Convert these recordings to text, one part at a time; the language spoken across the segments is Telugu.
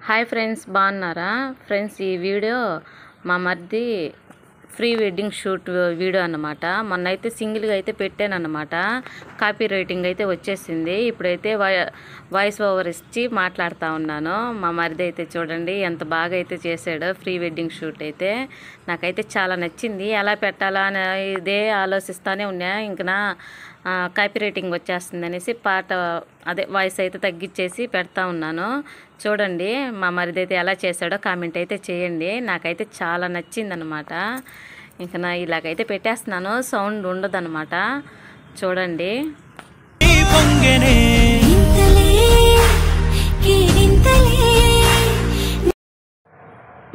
హాయ్ ఫ్రెండ్స్, బాగున్నారా ఫ్రెండ్స్? ఈ వీడియో మా మరిది ప్రీ వెడ్డింగ్ షూట్ వీడియో అన్నమాట. మొన్న అయితే సింగిల్గా అయితే పెట్టాను అన్నమాట. కాపీ రైటింగ్ అయితే వచ్చేసింది. ఇప్పుడైతే వాయిస్ ఓవర్ ఇచ్చి మాట్లాడుతూ ఉన్నాను. మా మరిది అయితే చూడండి ఎంత బాగా అయితే చేశాడో ప్రీ వెడ్డింగ్ షూట్ అయితే. నాకైతే చాలా నచ్చింది. ఎలా పెట్టాలా అని ఇదే ఆలోచిస్తూనే ఉన్నా. ఇంకా కాపీ రైటింగ్ వచ్చేస్తుంది అనేసి పాట అదే వాయిస్ అయితే తగ్గించేసి పెడతా ఉన్నాను. చూడండి మా మరిది అయితే ఎలా చేశాడో కామెంట్ అయితే చేయండి. నాకైతే చాలా నచ్చిందనమాట. ఇంకా నా ఇలాగైతే పెట్టేస్తున్నాను, సౌండ్ ఉండదన్నమాట. చూడండి.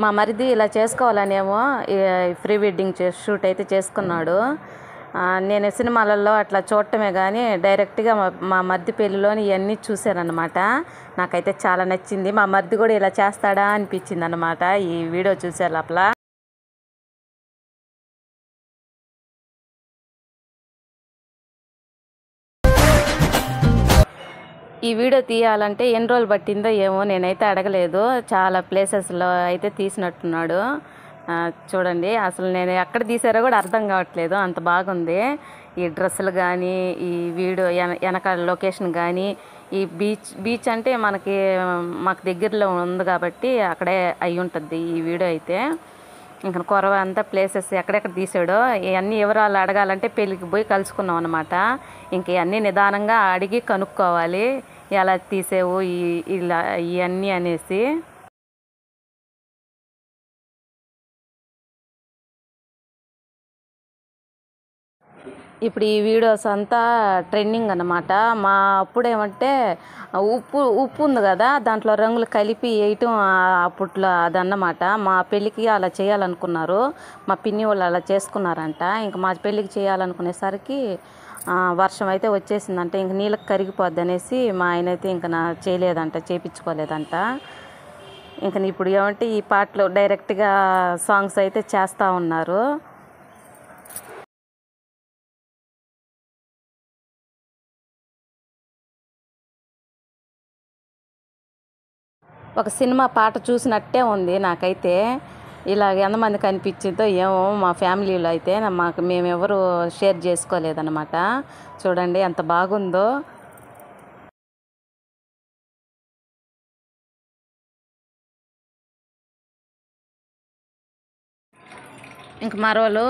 మా మరిది ఇలా చేసుకోవాలనేమో ప్రీ వెడ్డింగ్ షూట్ అయితే చేసుకున్నాడు. నేను సినిమాలలో అట్లా చూడటమే కానీ డైరెక్ట్గా మా మరిది పెళ్ళిలోని ఇవన్నీ చూశానన్నమాట. నాకైతే చాలా నచ్చింది. మా మరిది కూడా ఇలా చేస్తాడా అనిపించింది అన్నమాట ఈ వీడియో చూసే లోపల. ఈ వీడియో తీయాలంటే ఎన్ని రోజులు పట్టిందో ఏమో నేనైతే అడగలేదు. చాలా ప్లేసెస్లో అయితే తీసినట్టున్నాడు. చూడండి, అసలు నేను ఎక్కడ తీసారో కూడా అర్థం కావట్లేదు, అంత బాగుంది. ఈ డ్రెస్సులు కానీ, ఈ వీడియో వెనకాల లొకేషన్ కానీ, ఈ బీచ్ అంటే మాకు దగ్గరలో ఉంది కాబట్టి అక్కడే అయి ఉంటుంది ఈ వీడియో అయితే. ఇంకా కొరవ అంతా ప్లేసెస్ ఎక్కడెక్కడ తీసాడో ఇవన్నీ వివరాలు అడగాలంటే పెళ్ళికి పోయి కలుసుకున్నాం అనమాట. ఇంక ఇవన్నీ నిదానంగా అడిగి కనుక్కోవాలి, ఎలా తీసేవు ఇలా ఇవన్నీ అనేసి. ఇప్పుడు ఈ వీడియోస్ అంతా ట్రెండింగ్ అన్నమాట. మా అప్పుడేమంటే ఉప్పు ఉంది కదా, దాంట్లో రంగులు కలిపి వేయటం అప్పట్లో అదన్నమాట. మా పెళ్ళికి అలా చేయాలనుకున్నారు, మా పిన్ని వాళ్ళు అలా చేసుకున్నారంట. ఇంకా మా పెళ్ళికి చేయాలనుకునేసరికి వర్షం అయితే వచ్చేసిందంట. ఇంక నీళ్ళకి కరిగిపోద్ది అనేసి మా ఆయన అయితే ఇంకా చేయలేదంట, చేయించుకోలేదంట. ఇంకా ఇప్పుడు ఏమంటే ఈ పాటలు డైరెక్ట్గా సాంగ్స్ అయితే చేస్తూ ఉన్నారు. ఒక సినిమా పాట చూసినట్టే ఉంది నాకైతే. ఇలా ఎంతమంది కనిపించిందో ఏమో మా ఫ్యామిలీలో అయితే మేమెవరు షేర్ చేసుకోలేదన్నమాట. చూడండి ఎంత బాగుందో. ఇంక మరోళ్ళు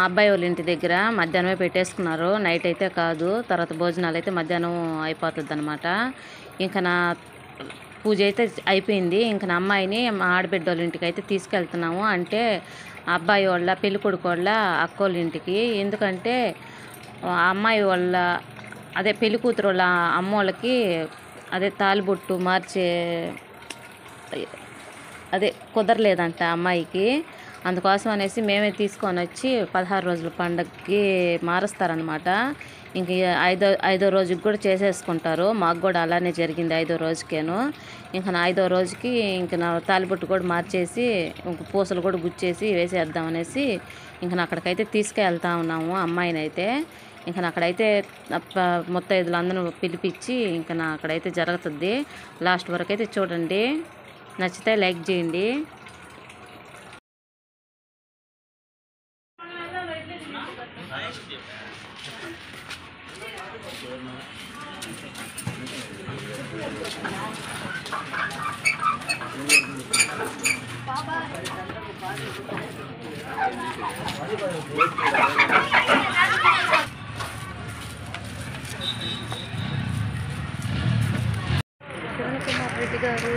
అబ్బాయి వాళ్ళ ఇంటి దగ్గర మధ్యాహ్నమే పెట్టేసుకున్నారు, నైట్ అయితే కాదు. తర్వాత భోజనాలు అయితే మధ్యాహ్నం అయిపోతుంది అనమాట. ఇంకా నా పూజ అయితే అయిపోయింది. ఇంక నా అమ్మాయిని మా ఆడబిడ్డ వాళ్ళ ఇంటికి అయితే తీసుకెళ్తున్నాము. అంటే అబ్బాయి వాళ్ళ పెళ్ళి కొడుకు వాళ్ళ అక్కోళ్ళ ఇంటికి. ఎందుకంటే అమ్మాయి వాళ్ళ అదే పెళ్లి కూతురు వాళ్ళ అమ్మ వాళ్ళకి అదే తాలిబొట్టు మార్చే అదే కుదరలేదంట అమ్మాయికి. అందుకోసం అనేసి మేమే తీసుకొని వచ్చి 16 రోజుల పండగకి మారుస్తారనమాట. ఇంక ఐదో రోజుకి కూడా చేసేసుకుంటారు. మాకు కూడా అలానే జరిగింది 5వ రోజుకేను. ఇంకా 5వ రోజుకి ఇంక నా తాలిబొట్టు కూడా మార్చేసి ఇంక పూసలు కూడా గుచ్చేసి వేసేద్దామనేసి ఇంక అక్కడికైతే తీసుకెళ్తా ఉన్నాము అమ్మాయిని అయితే. ఇంకా అక్కడైతే ముత్తైదులు అందరూ పిలిపించి ఇంకా అక్కడైతే జరుగుతుంది. లాస్ట్ వరకు అయితే చూడండి, నచ్చితే లైక్ చేయండి. కిరణ్ కుమార్ రెడ్డి గారు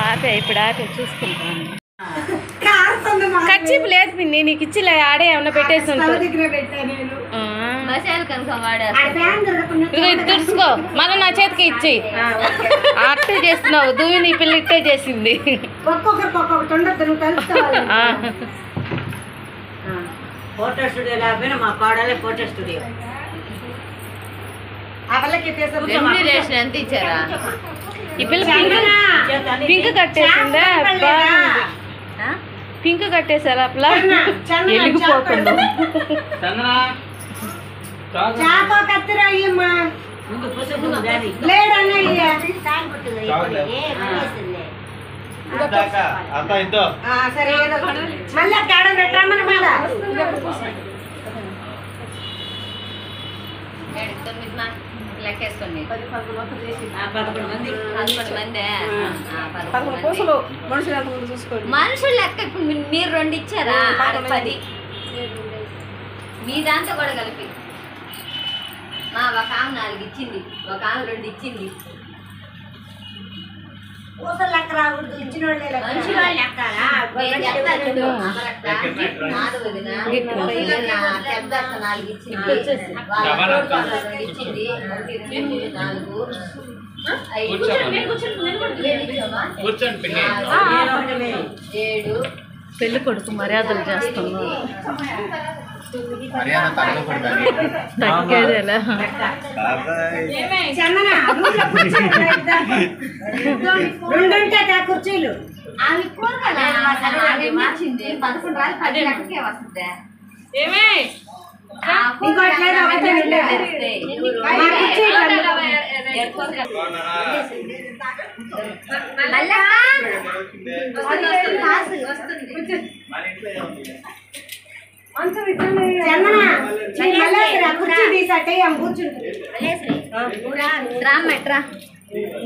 ఆపే, ఇప్పుడు ఆపే చూసుకుంటాను. ఖర్చీపు లేదు పిన్ని, నీకు ఇచ్చిలే ఆడే ఏమన్నా పెట్టేసి తుడుచుకో, మళ్ళీ నా చేతికి ఇచ్చి అట్టే చేస్తున్నావు. దూవి నీ పిల్ల ఇట్టే చేసింది. ఫోటో స్టూడియో లేకపోయినా మా కోడలే ఫోటో స్టూడియో. ఎంత ఇచ్చారా? ఈ పిల్ల పింక్ కట్టేసిందా? పింక్ కట్టేసారు అట్లా వెళ్ళిపోకుండా లెక్కేసుకోండి 11 మంది మనుషులు లెక్క ఇప్పుడు మీరు 2 ఇచ్చారా 10 మీ దాంతో కూడా కలిపి ఒక ఆమె 4 ఇచ్చింది ఒక ఆమె 2 ఇచ్చింది లెక్క రాకూడదు ఇచ్చిన పెళ్లి కొడుకు మర్యాదలు చేస్తున్నాడు కుర్చీలు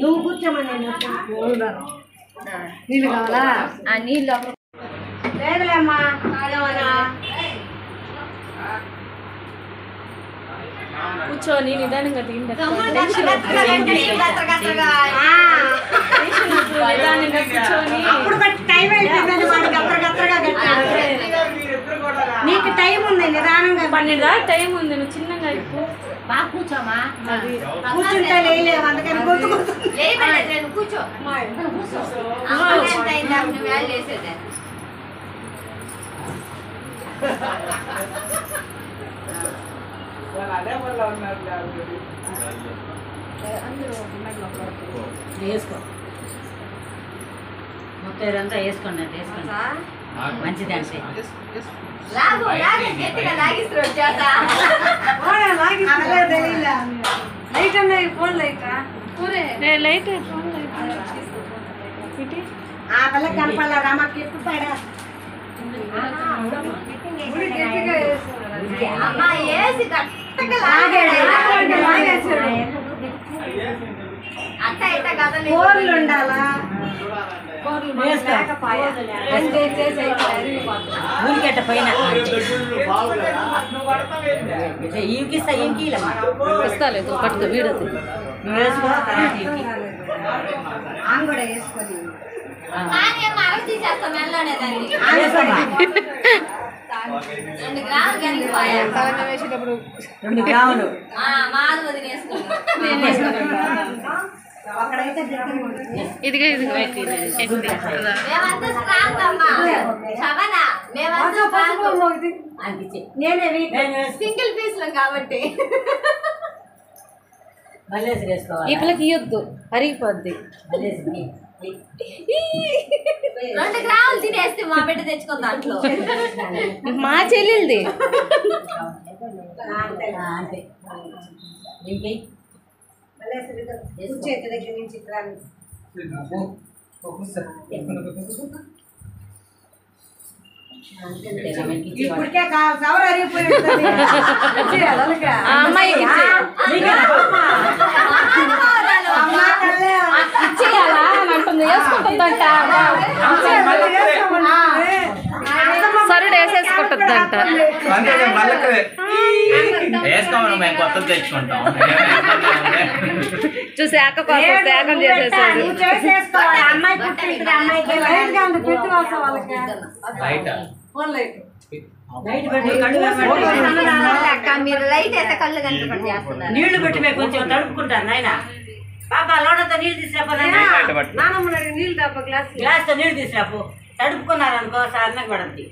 నువ్వు కూర్చోమని నీళ్ళు కావాలా నీళ్ళు లేదులేమ్మా కూర్చొని నిదానంగా నీకు టైం ఉంది నిదానంగా 12 దాకా టైం ఉంది నువ్వు చిన్నగా బాగా కూర్చోమా కూర్చుంటే లేలేవు అందుకని కూర్చో వేసుకో మొత్తం ఇదంతా వేసుకోండి వేసుకోండి మంచిది అంటే లైట్ అన్నాయి ఫోన్ లైట్ లైట్ ఆ పిల్ల కనపడాల రామాకి ఎప్పుడు పడా ఉండాలా ఊరికెట్ట పైన ఇస్తాలేదు పట్టుకో వీడు కూడా వేసుకొని రెండు గ్రాములు ఇదిగా సింగిల్ పీస్ కాబట్టి ఈ పిల్లకి ఇవ్వద్దు అరిగిపోద్ది 2 గ్రాములు తినేస్తే మా బిడ్డ తెచ్చుకుంది దాంట్లో మా చెల్లెలది ఇప్పటికే సవర్ అరిగిపోయి అమ్మాయికి ఇచ్చేయాలా అని అంటుంది వేసుకుంటుందంట సరుడు వేసేసుకుంటుందంట చూసి అక్క కోసం త్యాగం చేసేసాడు మీరు లైట్ అయితే కళ్ళు కనపడి చేస్తున్నారు నీళ్లు పెట్టి కొంచెం తడుపుకుంటారు నాయన పాపా లోడంతో నీళ్ళు తీసుకురాపో నానమ్మ నీళ్ళు తప్ప గ్లాస్ తో నీళ్ళు తీసుకురాపో తడుపుకున్నారనుకో సార్నకు పడుద్ది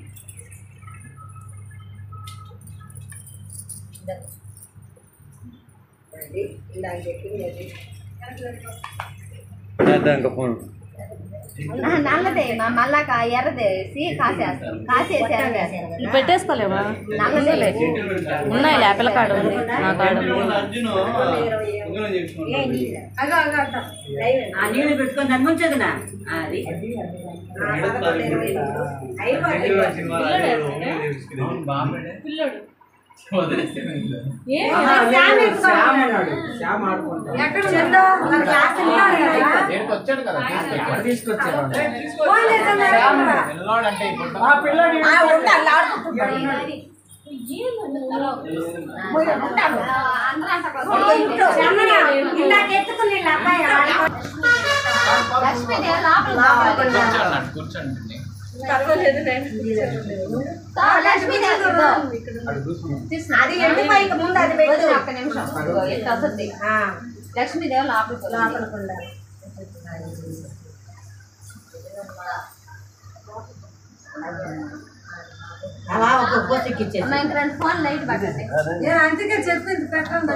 ఫోన్ నల్లదే మళ్ళా ఎర్రదే వేసి కాసేస్తాం కాసేసి పెట్టేసుకోలేమా ఉన్నాయి లేపల కాడ ఉంది నా కాడ ఆ నీళ్ళు పెట్టుకొని దాన్ని ముంచదునా అది అది ఎండిపోయి ముందు అది పెట్టు ఒక్క నిమిషం లక్ష్మీదేవి లోపలికి అలా ఒక పోసెక్కిచ్చేసి ఇంక 2 ఫోన్ లైట్ పట్టండి అందుకే చెప్పింది పెట్టండి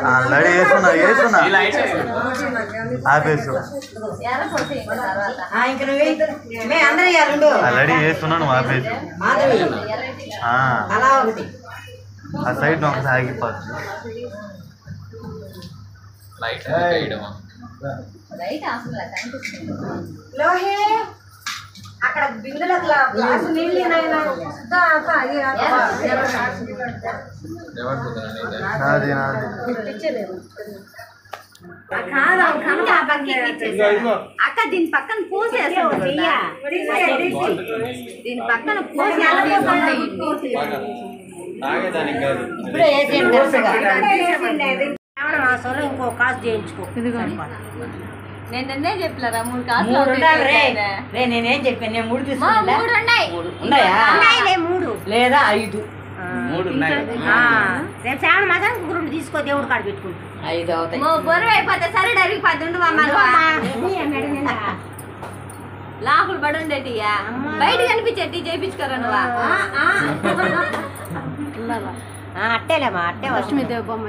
ఎర్ర పోతే ఇంకా తర్వాత ఇంక నువ్వే మే అందరూ రెండు ఆల్రెడీ వేస్తున్నాను ఆపేసి మాధవి అలా ఒకటి ఆ సైడ్ ఒకటి ఆగిపోతుంది లైట్ అసలు కనిపిస్తుంది లోహే అక్కడ బిందులో గ్లాసు నీళ్ళు నాది అక్క దీని పక్కన పూసేస్తాం దీని పక్కన ఇప్పుడే ఇంకో కాసు చేయించుకో నేను నిన్నే చెప్పలేరా 3 మూడు కాసులు ఉండాలి రే నేనేం చెప్పాను నేను 3 తీసుకున్నా 3 ఉన్నాయి ఉన్నాయా 3 లేదా 5 రేపు శ్రావణ మాసం 2 తీసుకో దేవుడు కాడ పెట్టుకుంటా 5 అవుతాయి బొరువు అయిపోతే సరే డరికి 10 ఉండు లాకులు పడి ఉండేటియా బయట కనిపించేటి చేయించుకోరా నువ్వా అట్టేలేమా అట్టే లక్ష్మీదేవి బొమ్మ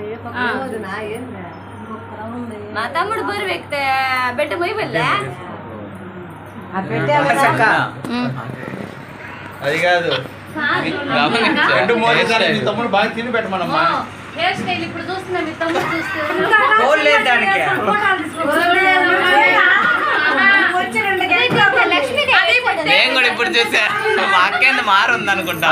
మా తమ్ముడు బరువు ఎక్కితే బిడ్డ మొయ్యలే అది కాదు తమ్ముడు బాగా తిని పెట్టమనమ్మా హెయిర్ స్టైల్ ఇప్పుడు చూస్తున్నా మీ తమ్ముడు చూస్తే నేను కూడా ఇప్పుడు చూసా మా అక్కేంది మారుంది అనుకుంటా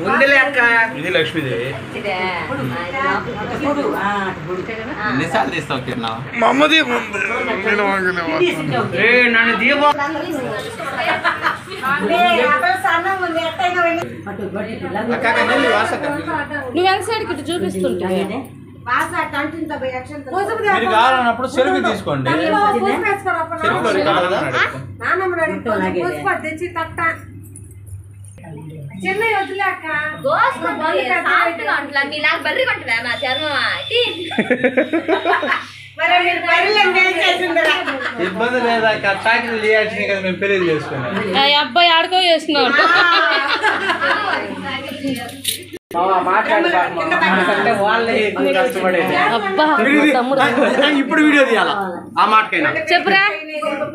ఉందిలే అక్క ఇది లక్ష్మీదేవి ఎన్నిసార్లు తీస్తావు కిరణ్ మమ్మది నన్ను దీపం నువ్వు ఎంత సైడ్కి ఇటు చూపిస్తుంటే మీరు కావాలన్నప్పుడు సెల్ఫీ తీసుకోండి బర్రి కొంటదా నా చర్మం ఇబ్బంది లేదా చాకరీ చేయాల్సింది కదా మేము పెళ్లి చేసుకున్నాం అబ్బాయి ఆడుకో చేస్తున్నాడు అబ్బా తమ్ముడు ఇప్పుడు వీడియో తీయాలా ఆ మాటకైనా చెప్పురా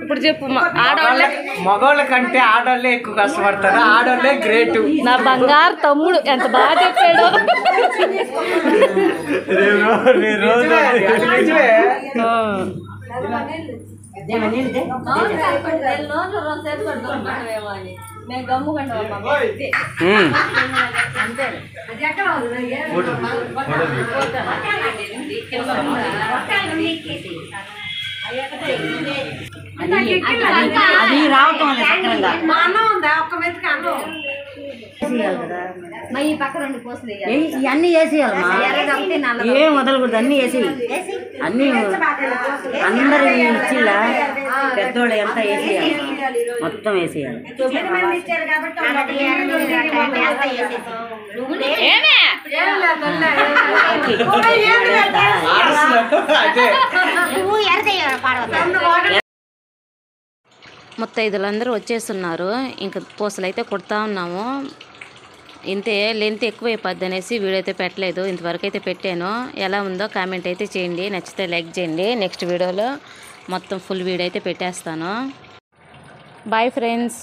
ఇప్పుడు చెప్పు ఆడవాళ్ళే మగవాళ్ళ కంటే ఆడవాళ్ళే ఎక్కువ కష్టపడతారు ఆడవాళ్ళే గ్రేట్ నా బంగారు తమ్ముడు ఎంత బాగా చెప్పాడు నేను గమ్ముకుంటా అది రావటం మా అన్నం ఉందా ఒక్క మెతుకు అన్నం ఈ పక్క 2 పోసులు ఇవన్నీ వేసేయాలమ్మా ఏం వదలకూడదు అన్ని వేసి అన్ని అందరు ఇచ్చిలా పెద్దోళ్ళు ఎంత వేసేయాలి మొత్తం వేసేయాలి ముత్తైదులందరూ వచ్చేస్తున్నారు. ఇంకా పూసలు అయితే కొడతా ఉన్నాము. ఇంతే లెంత్ ఎక్కువ అయిపోద్ది అనేసి వీడియో అయితే పెట్టలేదు. ఇంతవరకు అయితే పెట్టాను. ఎలా ఉందో కామెంట్ అయితే చేయండి. నచ్చితే లైక్ చేయండి. నెక్స్ట్ వీడియోలో మొత్తం ఫుల్ వీడియో అయితే పెట్టేస్తాను. Bye friends.